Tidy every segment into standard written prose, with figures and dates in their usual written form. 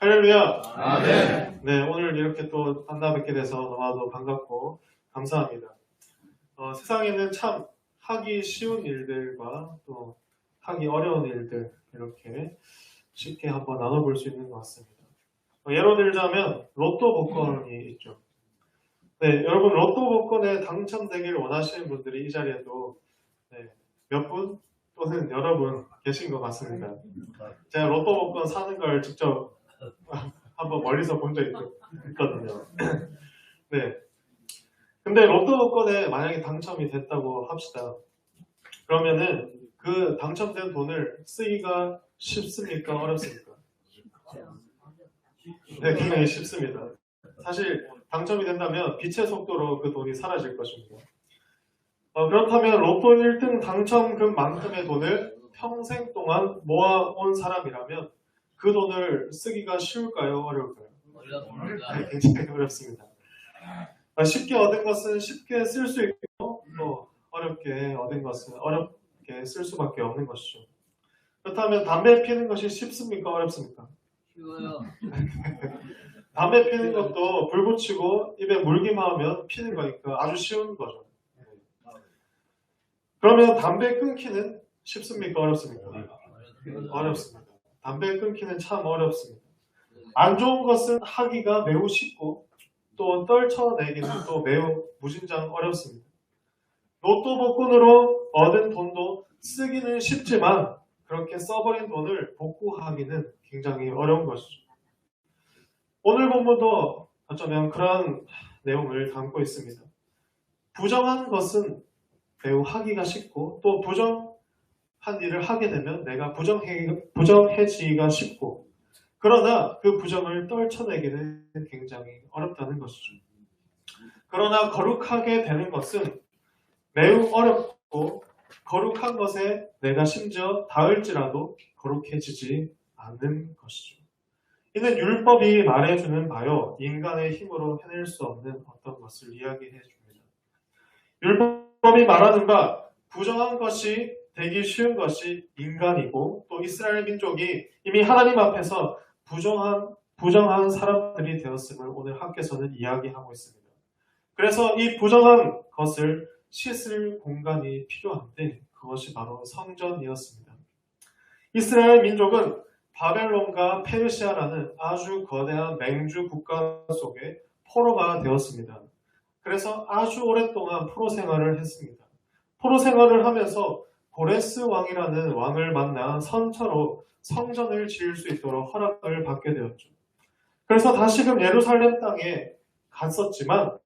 할렐루야. 아멘. 네, 오늘 이렇게 또 만나 뵙게 돼서 너무나도 반갑고 감사합니다. 세상에는 참 하기 쉬운 일들과 또 하기 어려운 일들 이렇게 쉽게 한번 나눠볼 수 있는 것 같습니다. 예로 들자면 로또 복권이 있죠. 네, 여러분 로또 복권에 당첨되기를 원하시는 분들이 이 자리에도 몇 분 또는 여러 분 계신 것 같습니다. 제가 로또 복권 사는 걸 직접 한번 멀리서 본 적이 있거든요. 네. 근데 로또 복권에 만약에 당첨이 됐다고 합시다. 그러면은 그 당첨된 돈을 쓰기가 쉽습니까? 어렵습니까? 네, 굉장히 쉽습니다. 사실 당첨이 된다면 빛의 속도로 그 돈이 사라질 것입니다. 그렇다면 로또 1등 당첨금만큼의 돈을 평생 동안 모아온 사람이라면 그 돈을 쓰기가 쉬울까요? 어려울까요? 네, 굉장히 어렵습니다. 쉽게 얻은 것은 쉽게 쓸 수 있고 또 어렵게 얻은 것은 어렵게 쓸 수밖에 없는 것이죠. 그렇다면 담배 피는 것이 쉽습니까? 어렵습니까? 쉬워요. 담배 피는 것도 불 붙이고 입에 물기만 하면 피는 거니까 아주 쉬운 거죠. 그러면 담배 끊기는 쉽습니까? 어렵습니까? 어렵습니다. 담배 끊기는 참 어렵습니다. 안 좋은 것은 하기가 매우 쉽고 또 떨쳐내기는 또 매우 무진장 어렵습니다. 로또 복권으로 얻은 돈도 쓰기는 쉽지만 그렇게 써버린 돈을 복구하기는 굉장히 어려운 것이죠. 오늘 본문도 어쩌면 그런 내용을 담고 있습니다. 부정한 것은 매우 하기가 쉽고 또 부정한 일을 하게 되면 내가 부정해지기가 쉽고 그러나 그 부정을 떨쳐내기는 굉장히 어렵다는 것이죠. 그러나 거룩하게 되는 것은 매우 어렵고 거룩한 것에 내가 심지어 닿을지라도 거룩해지지 않는 것이죠. 이는 율법이 말해주는 바요 인간의 힘으로 해낼 수 없는 어떤 것을 이야기해 줍니다. 율법이 말하는 바 부정한 것이 되기 쉬운 것이 인간이고 또 이스라엘 민족이 이미 하나님 앞에서 부정한 사람들이 되었음을 오늘 학교에서는 이야기하고 있습니다. 그래서 이 부정한 것을 씻을 공간이 필요한데 그것이 바로 성전이었습니다. 이스라엘 민족은 바벨론과 페르시아라는 아주 거대한 맹주 국가 속에 포로가 되었습니다. 그래서 아주 오랫동안 포로 생활을 했습니다. 포로 생활을 하면서 고레스 왕이라는 왕을 만나 선처로 성전을 지을 수 있도록 허락을 받게 되었죠. 그래서 다시금 예루살렘 땅에 갔었지만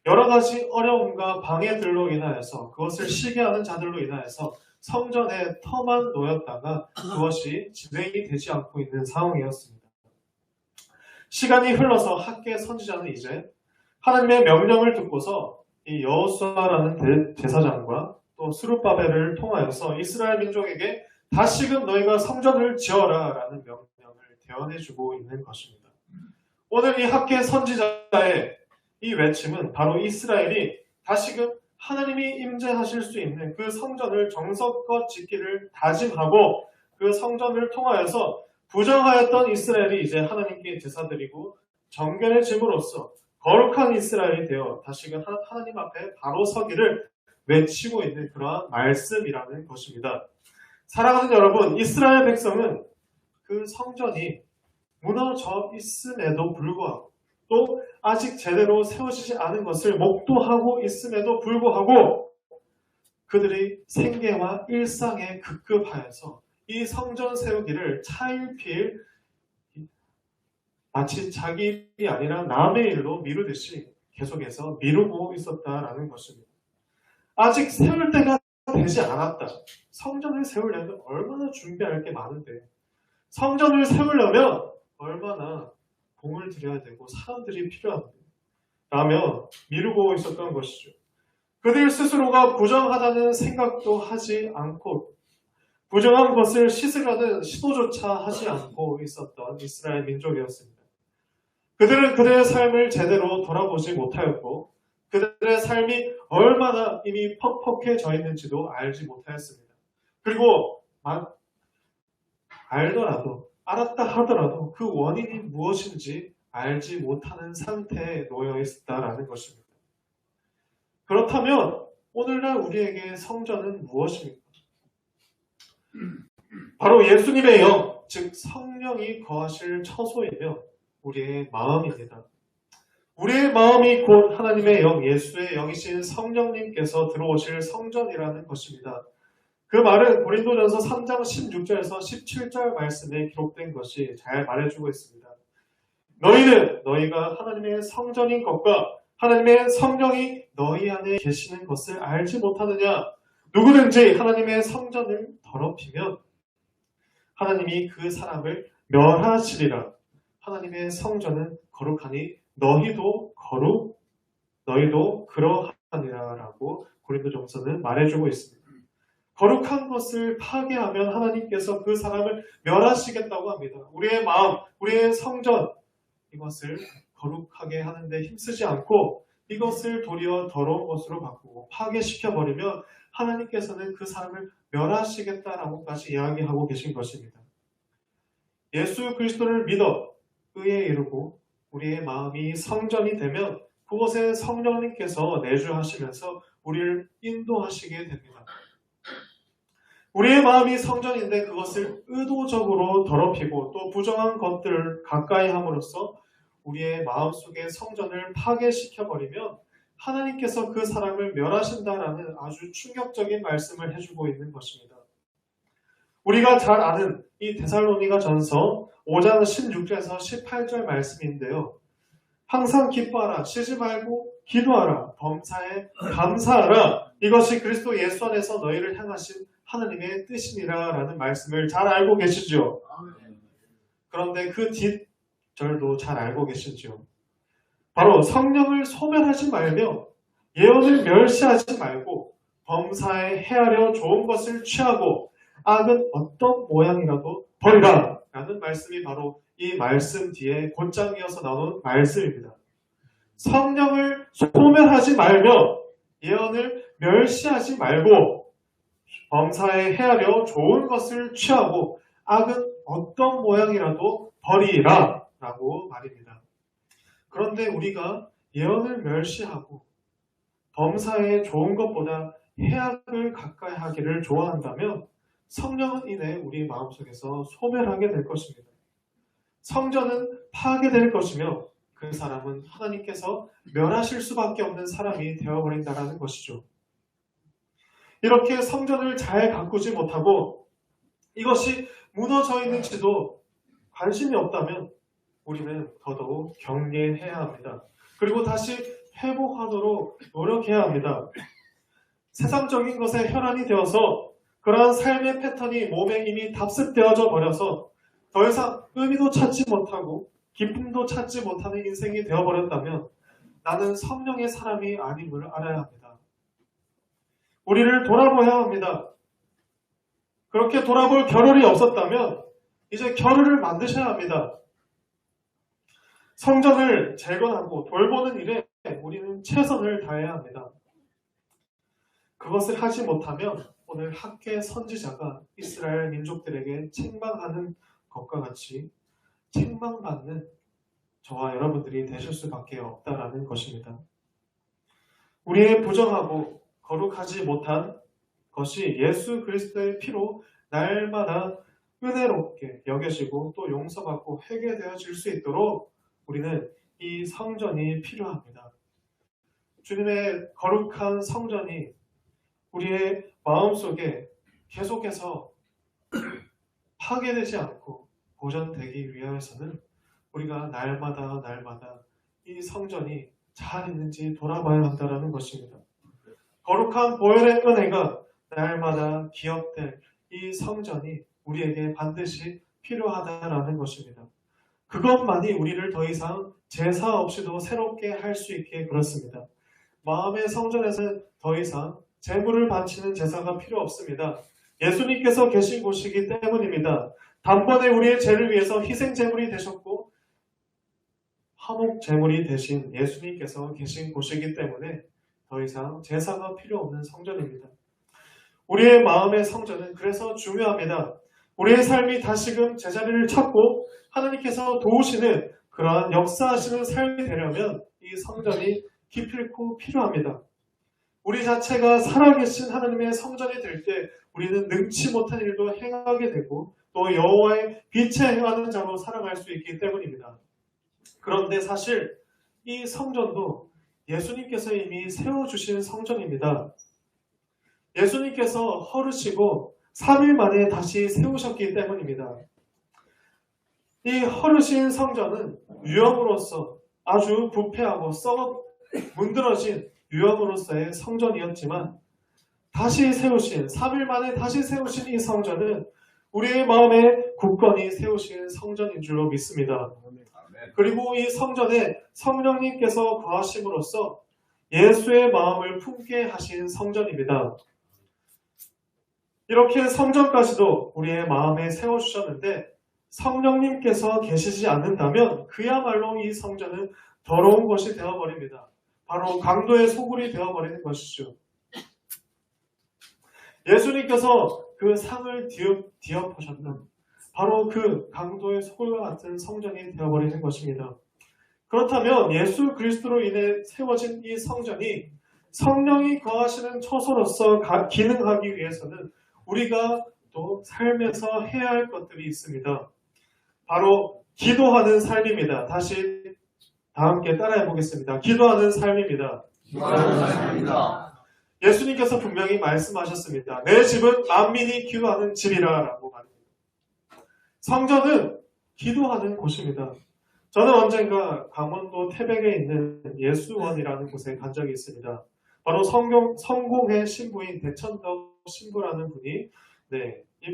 여러 가지 어려움과 방해들로 인하여서 그것을 시기하는 자들로 인하여서 성전에 터만 놓였다가 그것이 진행이 되지 않고 있는 상황이었습니다. 시간이 흘러서 학계 선지자는 이제 하나님의 명령을 듣고서 이 여호수아라는 제사장과 또 스룹바벨을 통하여서 이스라엘 민족에게 다시금 너희가 성전을 지어라 라는 명령을 대언해주고 있는 것입니다. 오늘 이 학계 선지자의 이 외침은 바로 이스라엘이 다시금 하나님이 임재하실 수 있는 그 성전을 정성껏 짓기를 다짐하고 그 성전을 통하여서 부정하였던 이스라엘이 이제 하나님께 제사드리고 정결해짐으로써 거룩한 이스라엘이 되어 다시금 하나님 앞에 바로 서기를 외치고 있는 그러한 말씀이라는 것입니다. 사랑하는 여러분, 이스라엘 백성은 그 성전이 무너져 있음에도 불구하고 또 아직 제대로 세워지지 않은 것을 목도하고 있음에도 불구하고 그들이 생계와 일상에 급급하여서 이 성전 세우기를 차일피일 마치 자기 일이 아니라 남의 일로 미루듯이 계속해서 미루고 있었다라는 것입니다. 아직 세울 때가 되지 않았다. 성전을 세우려면 얼마나 준비할 게 많은데 성전을 세우려면 얼마나 공을 들여야 되고 사람들이 필요한데 라며 미루고 있었던 것이죠. 그들 스스로가 부정하다는 생각도 하지 않고 부정한 것을 씻으려는 시도조차 하지 않고 있었던 이스라엘 민족이었습니다. 그들은 그들의 삶을 제대로 돌아보지 못하였고 그들의 삶이 얼마나 이미 퍽퍽해져 있는지도 알지 못하였습니다. 그리고 알더라도 알았다 하더라도 그 원인이 무엇인지 알지 못하는 상태에 놓여 있었다라는 것입니다. 그렇다면 오늘날 우리에게 성전은 무엇입니까? 바로 예수님의 영, 즉 성령이 거하실 처소이며 우리의 마음입니다. 우리의 마음이 곧 하나님의 영, 예수의 영이신 성령님께서 들어오실 성전이라는 것입니다. 그 말은 고린도전서 3장 16절에서 17절 말씀에 기록된 것이 잘 말해주고 있습니다. 너희는 너희가 하나님의 성전인 것과 하나님의 성령이 너희 안에 계시는 것을 알지 못하느냐? 누구든지 하나님의 성전을 더럽히면 하나님이 그 사람을 멸하시리라. 하나님의 성전은 거룩하니 너희도 그러하니라 라고 고린도전서는 말해주고 있습니다. 거룩한 것을 파괴하면 하나님께서 그 사람을 멸하시겠다고 합니다. 우리의 마음, 우리의 성전, 이것을 거룩하게 하는데 힘쓰지 않고 이것을 도리어 더러운 것으로 바꾸고 파괴시켜버리면 하나님께서는 그 사람을 멸하시겠다라고까지 이야기하고 계신 것입니다. 예수 그리스도를 믿어 의에 이르고 우리의 마음이 성전이 되면 그곳에 성령님께서 내주하시면서 우리를 인도하시게 됩니다. 우리의 마음이 성전인데 그것을 의도적으로 더럽히고 또 부정한 것들을 가까이 함으로써 우리의 마음속의 성전을 파괴시켜버리면 하나님께서 그 사람을 멸하신다라는 아주 충격적인 말씀을 해주고 있는 것입니다. 우리가 잘 아는 이 데살로니가 전서 5장 16절에서 18절 말씀인데요. 항상 기뻐하라, 쉬지 말고 기도하라, 범사에 감사하라. 이것이 그리스도 예수 안에서 너희를 향하신 하나님의 뜻이니라 라는 말씀을 잘 알고 계시죠. 그런데 그 뒷절도 잘 알고 계시죠. 바로 성령을 소멸하지 말며 예언을 멸시하지 말고 범사에 헤아려 좋은 것을 취하고 악은 어떤 모양이라도 버리라 라는 말씀이 바로 이 말씀 뒤에 곧장 이어서 나오는 말씀입니다. 성령을 소멸하지 말며 예언을 멸시하지 말고 범사에 헤아려 좋은 것을 취하고 악은 어떤 모양이라도 버리라 라고 말입니다. 그런데 우리가 예언을 멸시하고 범사에 좋은 것보다 해악을 가까이 하기를 좋아한다면 성령은 이내 우리 마음속에서 소멸하게 될 것입니다. 성전은 파괴될 것이며 그 사람은 하나님께서 멸하실 수밖에 없는 사람이 되어버린다는 것이죠. 이렇게 성전을 잘 가꾸지 못하고 이것이 무너져 있는지도 관심이 없다면 우리는 더더욱 경계해야 합니다. 그리고 다시 회복하도록 노력해야 합니다. 세상적인 것에 혈안이 되어서 그러한 삶의 패턴이 몸에 이미 답습되어져 버려서 더 이상 의미도 찾지 못하고 기쁨도 찾지 못하는 인생이 되어버렸다면 나는 성령의 사람이 아님을 알아야 합니다. 우리를 돌아보아야 합니다. 그렇게 돌아볼 겨를이 없었다면 이제 겨를을 만드셔야 합니다. 성전을 재건하고 돌보는 일에 우리는 최선을 다해야 합니다. 그것을 하지 못하면 오늘 학계 선지자가 이스라엘 민족들에게 책망하는 것과 같이 책망받는 저와 여러분들이 되실 수밖에 없다라는 것입니다. 우리의 부정하고 거룩하지 못한 것이 예수 그리스도의 피로 날마다 은혜롭게 여겨지고 또 용서받고 회개되어질 수 있도록 우리는 이 성전이 필요합니다. 주님의 거룩한 성전이 우리의 마음속에 계속해서 파괴되지 않고 보존되기 위해서는 우리가 날마다 이 성전이 잘 있는지 돌아봐야 한다는 것입니다. 거룩한 보혈의 은혜가 날마다 기억될 이 성전이 우리에게 반드시 필요하다라는 것입니다. 그것만이 우리를 더 이상 제사 없이도 새롭게 할 수 있게 그렇습니다. 마음의 성전에서는 더 이상 제물을 바치는 제사가 필요 없습니다. 예수님께서 계신 곳이기 때문입니다. 단번에 우리의 죄를 위해서 희생 제물이 되셨고 화목 제물이 되신 예수님께서 계신 곳이기 때문에 더 이상 제사가 필요 없는 성전입니다. 우리의 마음의 성전은 그래서 중요합니다. 우리의 삶이 다시금 제자리를 찾고 하나님께서 도우시는 그러한 역사하시는 삶이 되려면 이 성전이 기필코 필요합니다. 우리 자체가 살아계신 하나님의 성전이 될 때 우리는 능치 못한 일도 행하게 되고 또 여호와의 빛에 행하는 자로 살아갈 수 있기 때문입니다. 그런데 사실 이 성전도 예수님께서 이미 세워주신 성전입니다. 예수님께서 허르시고 3일 만에 다시 세우셨기 때문입니다. 이 허르신 성전은 유형으로서 아주 부패하고 썩어 문드러진 유형으로서의 성전이었지만 다시 세우신 3일 만에 다시 세우신 이 성전은 우리의 마음에 굳건히 세우신 성전인 줄로 믿습니다. 그리고 이 성전에 성령님께서 거하심으로써 예수의 마음을 품게 하신 성전입니다. 이렇게 성전까지도 우리의 마음에 세워주셨는데 성령님께서 계시지 않는다면 그야말로 이 성전은 더러운 것이 되어버립니다. 바로 강도의 소굴이 되어버리는 것이죠. 예수님께서 그 상을 뒤엎으셨던 바로 그 강도의 소굴과 같은 성전이 되어버리는 것입니다. 그렇다면 예수 그리스도로 인해 세워진 이 성전이 성령이 거하시는 처소로서 기능하기 위해서는 우리가 또 삶에서 해야 할 것들이 있습니다. 바로 기도하는 삶입니다. 다시 다 함께 따라해 보겠습니다. 기도하는 삶입니다. 기도하는 삶입니다. 예수님께서 분명히 말씀하셨습니다. 내 집은 만민이 기도하는 집이라 라고 말합니다. 성전은 기도하는 곳입니다. 저는 언젠가 강원도 태백에 있는 예수원이라는 곳에 간 적이 있습니다. 바로 성공의 신부인 대천덕 신부라는 분이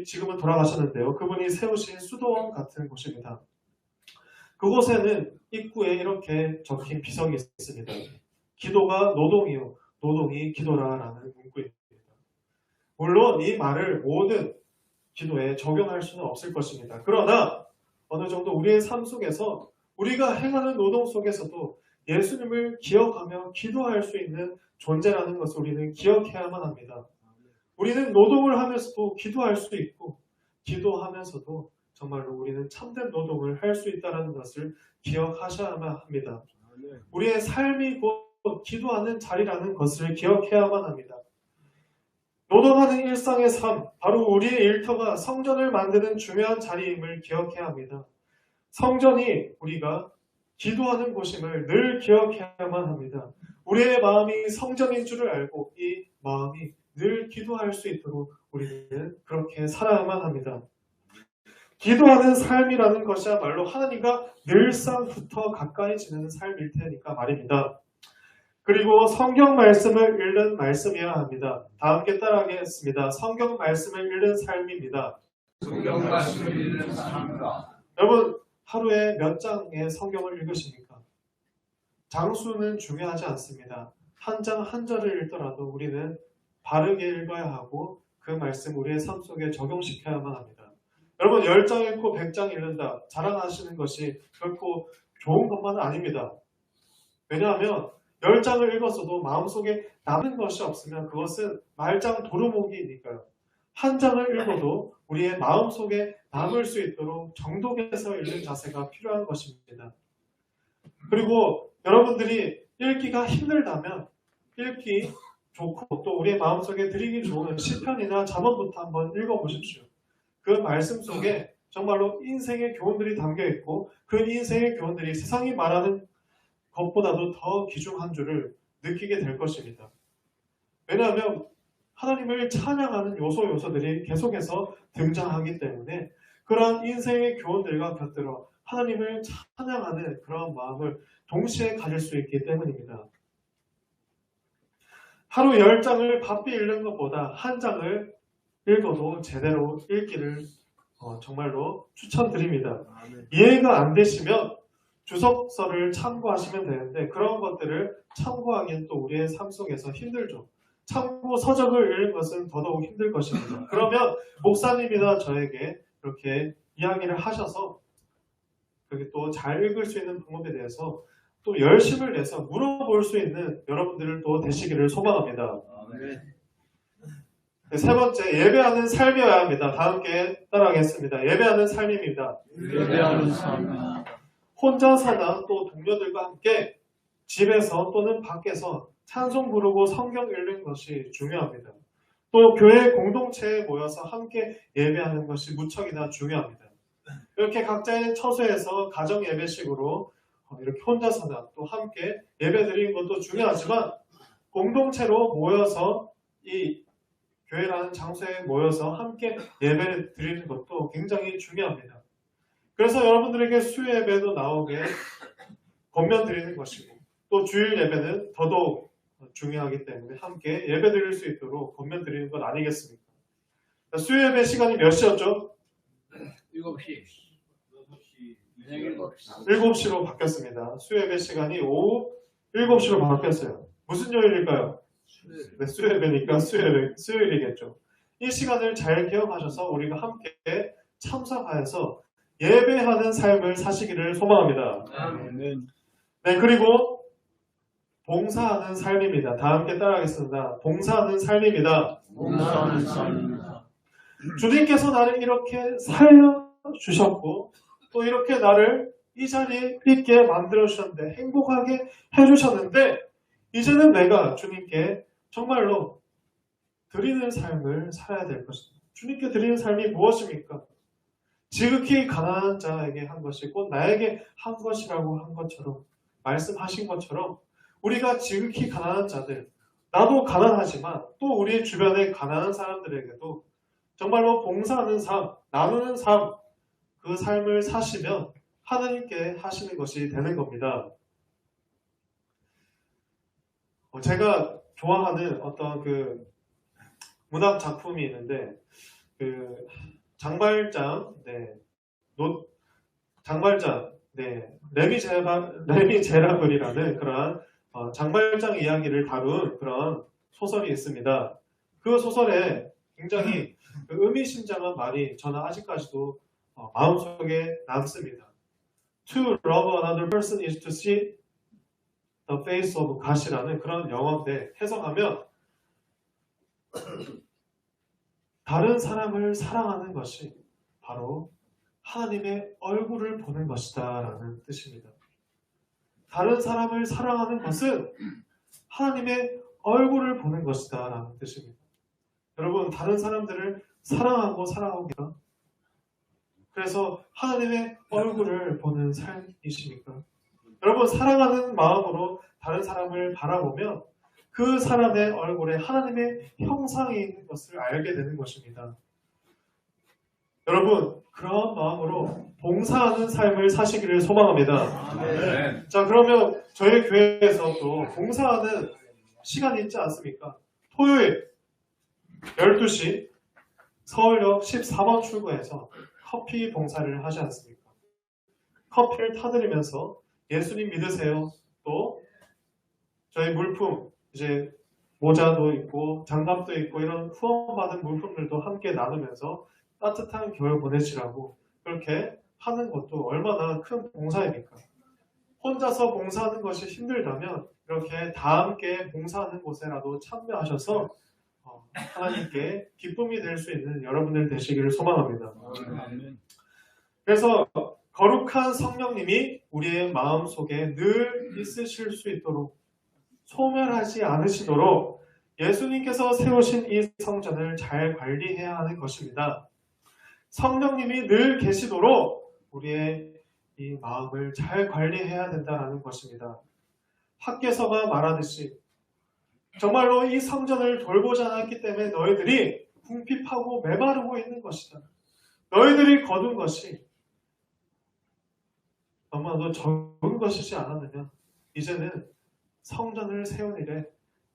지금은 돌아가셨는데요. 그분이 세우신 수도원 같은 곳입니다. 그곳에는 입구에 이렇게 적힌 비석이 있습니다. 기도가 노동이요, 노동이 기도라라는 문구입니다. 물론 이 말을 모든 기도에 적용할 수는 없을 것입니다. 그러나 어느 정도 우리의 삶 속에서 우리가 행하는 노동 속에서도 예수님을 기억하며 기도할 수 있는 존재라는 것을 우리는 기억해야만 합니다. 우리는 노동을 하면서도 기도할 수 있고 기도하면서도 정말로 우리는 참된 노동을 할 수 있다는 것을 기억하셔야만 합니다. 우리의 삶이 곧 기도하는 자리라는 것을 기억해야만 합니다. 노동하는 일상의 삶, 바로 우리의 일터가 성전을 만드는 중요한 자리임을 기억해야 합니다. 성전이 우리가 기도하는 곳임을 늘 기억해야만 합니다. 우리의 마음이 성전인 줄을 알고 이 마음이 늘 기도할 수 있도록 우리는 그렇게 살아야만 합니다. 기도하는 삶이라는 것이야말로 하나님과 늘상 붙어 가까이 지내는 삶일 테니까 말입니다. 그리고 성경 말씀을 읽는 말씀이어야 합니다. 다 함께 따라하겠습니다. 성경 말씀을 읽는 삶입니다. 성경 말씀을 읽는 삶입니다. 여러분, 하루에 몇 장의 성경을 읽으십니까? 장수는 중요하지 않습니다. 한 장 한 절을 읽더라도 우리는 바르게 읽어야 하고 그 말씀 우리의 삶 속에 적용시켜야만 합니다. 여러분 10장 읽고 100장 읽는다 자랑하시는 것이 결코 좋은 것만은 아닙니다. 왜냐하면 10장을 읽었어도 마음속에 남는 것이 없으면 그것은 말짱 도루묵이니까요. 한 장을 읽어도 우리의 마음속에 남을 수 있도록 정독해서 읽는 자세가 필요한 것입니다. 그리고 여러분들이 읽기가 힘들다면 읽기 좋고 또 우리의 마음속에 들이기 좋은 시편이나 잠언부터 한번 읽어보십시오. 그 말씀 속에 정말로 인생의 교훈들이 담겨있고 그 인생의 교훈들이 세상이 말하는 것보다도 더 귀중한 줄을 느끼게 될 것입니다. 왜냐하면 하나님을 찬양하는 요소들이 계속해서 등장하기 때문에 그러한 인생의 교훈들과 곁들여 하나님을 찬양하는 그런 마음을 동시에 가질 수 있기 때문입니다. 하루 10장을 바삐 읽는 것보다 한 장을 읽어도 제대로 읽기를 정말로 추천드립니다. 이해가 안 되시면 주석서를 참고하시면 되는데 그런 것들을 참고하기엔 또 우리의 삶 속에서 힘들죠. 참고 서적을 읽는 것은 더더욱 힘들 것입니다. 그러면 목사님이나 저에게 이렇게 이야기를 하셔서 그게 또 잘 읽을 수 있는 방법에 대해서 또 열심을 내서 물어볼 수 있는 여러분들을 또 되시기를 소망합니다. 세 번째, 예배하는 삶이어야 합니다. 다 함께 따라하겠습니다. 예배하는 삶입니다. 예배하는 삶. 혼자서나 또 동료들과 함께 집에서 또는 밖에서 찬송 부르고 성경 읽는 것이 중요합니다. 또 교회 공동체에 모여서 함께 예배하는 것이 무척이나 중요합니다. 이렇게 각자의 처소에서 가정 예배식으로 이렇게 혼자서나 또 함께 예배 드리는 것도 중요하지만 공동체로 모여서 이 교회라는 장소에 모여서 함께 예배를 드리는 것도 굉장히 중요합니다. 그래서 여러분들에게 수요 예배도 나오게 권면 드리는 것이고 또 주일 예배는 더더욱 중요하기 때문에 함께 예배 드릴 수 있도록 권면 드리는 것 아니겠습니까? 수요 예배 시간이 몇 시였죠? 7시. 7시로 바뀌었습니다. 수요 예배 시간이 오후 7시로 바뀌었어요. 무슨 요일일까요? 네, 수요 예배니까 수요일이겠죠. 이 시간을 잘 기억하셔서 우리가 함께 참석하여서 예배하는 삶을 사시기를 소망합니다. 아멘. 네, 그리고 봉사하는 삶입니다. 다 함께 따라하겠습니다. 봉사하는 삶입니다. 봉사하는 삶입니다. 주님께서 나를 이렇게 살려주셨고 또 이렇게 나를 이 자리에 있게 만들어주셨는데 행복하게 해주셨는데 이제는 내가 주님께 정말로 드리는 삶을 살아야 될 것입니다. 주님께 드리는 삶이 무엇입니까? 지극히 가난한 자에게 한 것이 곧 나에게 한 것이라고 한 것처럼 말씀하신 것처럼 우리가 지극히 가난한 자들, 나도 가난하지만 또 우리 주변의 가난한 사람들에게도 정말로 봉사하는 삶, 나누는 삶, 그 삶을 사시면 하나님께 하시는 것이 되는 겁니다. 제가 좋아하는 어떤 그 문학 작품이 있는데 그 장발장, 레미제라블이라는 그러한 장발장 이야기를 다룬 그런 소설이 있습니다. 그 소설에 굉장히 의미심장한 말이 저는 아직까지도 마음속에 남습니다. To love another person is to see the face of God이라는 그런 영어인데 해석하면 다른 사람을 사랑하는 것이 바로 하나님의 얼굴을 보는 것이다 라는 뜻입니다. 다른 사람을 사랑하는 것은 하나님의 얼굴을 보는 것이다 라는 뜻입니다. 여러분, 다른 사람들을 사랑하고 계십니까? 그래서 하나님의 얼굴을 보는 삶이십니까? 여러분, 사랑하는 마음으로 다른 사람을 바라보면 그 사람의 얼굴에 하나님의 형상이 있는 것을 알게 되는 것입니다. 여러분, 그런 마음으로 봉사하는 삶을 사시기를 소망합니다. 네. 자, 그러면 저희 교회에서도 봉사하는 시간이 있지 않습니까? 토요일 12시 서울역 14번 출구에서 커피 봉사를 하지 않습니까? 커피를 타드리면서 예수님 믿으세요. 또 저희 물품, 이제 모자도 있고 장갑도 있고 이런 후원받은 물품들도 함께 나누면서 따뜻한 겨울 보내시라고 그렇게 하는 것도 얼마나 큰 봉사입니까? 혼자서 봉사하는 것이 힘들다면 이렇게 다 함께 봉사하는 곳에라도 참여하셔서 하나님께 기쁨이 될 수 있는 여러분들 되시기를 소망합니다. 그래서 거룩한 성령님이 우리의 마음속에 늘 있으실 수 있도록 소멸하지 않으시도록 예수님께서 세우신 이 성전을 잘 관리해야 하는 것입니다. 성령님이 늘 계시도록 우리의 이 마음을 잘 관리해야 된다는 것입니다. 학개서가 말하듯이 정말로 이 성전을 돌보지 않았기 때문에 너희들이 궁핍하고 메마르고 있는 것이다. 너희들이 거둔 것이 너무나도 적은 것이지 않았느냐. 이제는 성전을 세운 일에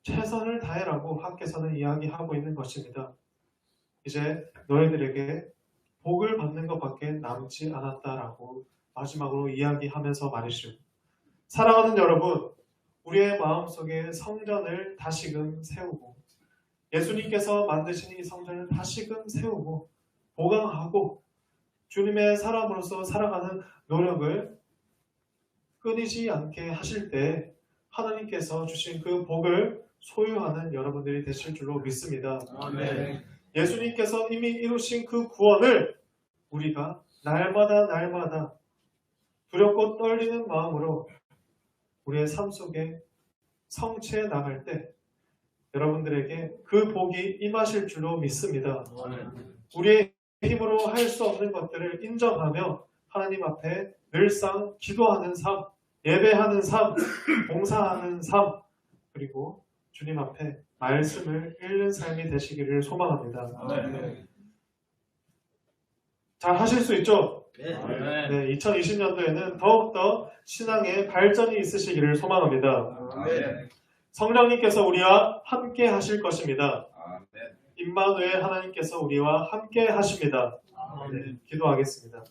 최선을 다해라고 학개서는 이야기하고 있는 것입니다. 이제 너희들에게 복을 받는 것밖에 남지 않았다라고 마지막으로 이야기하면서 말이죠. 사랑하는 여러분, 우리의 마음속에 성전을 다시금 세우고 예수님께서 만드신 이 성전을 다시금 세우고 보강하고 주님의 사람으로서 살아가는 노력을 끊이지 않게 하실 때 하나님께서 주신 그 복을 소유하는 여러분들이 되실 줄로 믿습니다. 아멘. 예수님께서 이미 이루신 그 구원을 우리가 날마다 두렵고 떨리는 마음으로 우리의 삶 속에 성취해 나갈 때 여러분들에게 그 복이 임하실 줄로 믿습니다. 우리의 힘으로 할 수 없는 것들을 인정하며 하나님 앞에 늘상 기도하는 삶, 예배하는 삶, 봉사하는 삶, 그리고 주님 앞에 말씀을 읽는 삶이 되시기를 소망합니다. 잘 하실 수 있죠? 네, 2020년도에는 더욱더 신앙의 발전이 있으시기를 소망합니다. 성령님께서 우리와 함께 하실 것입니다. 임마누엘 하나님께서 우리와 함께 하십니다. 네, 기도하겠습니다.